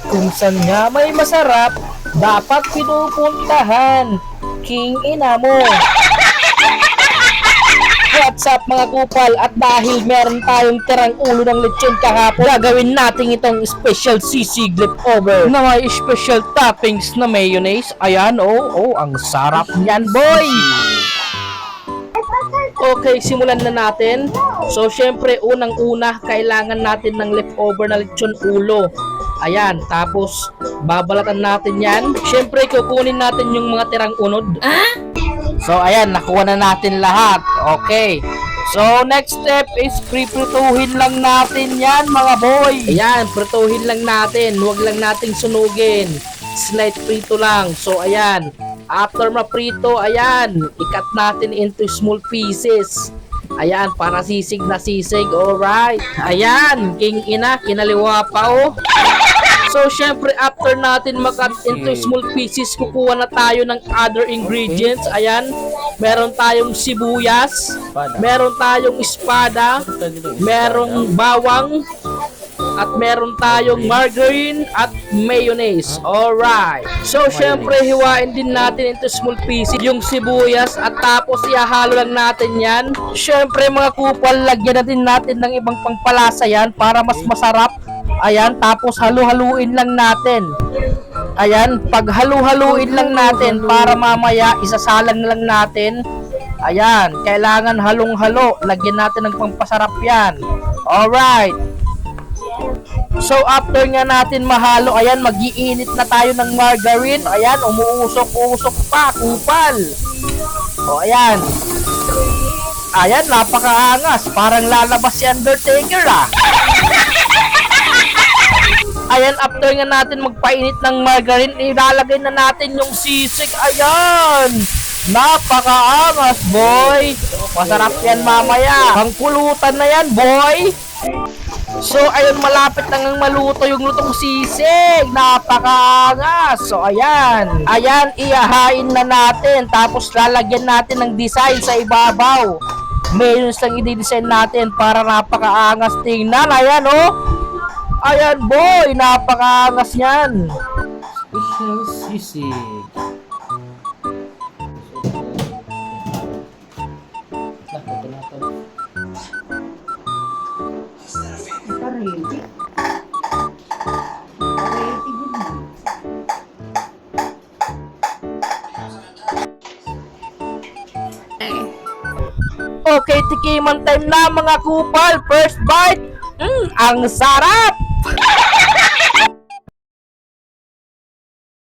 Kung saan nga may masarap, dapat pinupuntahan. King ina mo. What's up mga kupal? At dahil meron tayong tirang ulo ng lechon kahapon, gagawin natin itong special sisig leftover na may special toppings na mayonnaise. Ayan, ang sarap niyan, boy! Okay, simulan na natin. So, syempre, unang-una, kailangan natin ng leftover na lechon ulo. Ayan, tapos, babalatan natin yan. Syempre, kukunin natin yung mga tirang unod. So, ayan, nakuha na natin lahat. Okay. So, next step is prituhin lang natin yan, mga boy. Ayan, prituhin lang natin. Huwag lang nating sunugin. Slight prito lang. So, ayan. After maprito, ayan, ikat natin into small pieces. Ayan, para sisig na sisig. Alright. Ayan, king ina, kinaliwa pa So, syempre, after natin mag-cut into small pieces, kukuha na tayo ng other ingredients. Ayan, meron tayong sibuyas, meron tayong espada, merong bawang, at meron tayong margarine at mayonnaise. Alright. So, syempre, hiwain din natin into small pieces yung sibuyas at tapos ihahalo lang natin yan. Syempre, mga kupal, lagyan na din natin ng ibang pangpalasa yan para mas masarap. Ayan, tapos halu-haluin lang natin. Ayan, pag halu-haluin lang natin para mamaya isasalang lang natin. Ayan, kailangan halong-halo. Lagyan natin ng pampasarap yan. Alright. So, after nga natin mahalo, ayan, mag-iinit na tayo ng margarine. Ayan, umuusok-usok pa, kupal. O, ayan. Ayan, napakaangas. Parang lalabas si Undertaker, Ayan, after nga natin magpainit ng margarine, ilalagay na natin yung sisig. Ayan! Napakaangas, boy! Masarap yan mamaya. Pangpulutan na yan, boy! So, ayun, malapit nang maluto yung lutong sisig. Napakaangas. So, ayan. Ayan, iyahain na natin. Tapos, lalagyan natin ng design sa ibabaw. Mayroon lang i-design natin para napakaangas tingnan. Ayan, Ayan, boy, napakaangas yan. Special sisig. Okay, tikiman time na mga kupal. First bite. Ang sarap!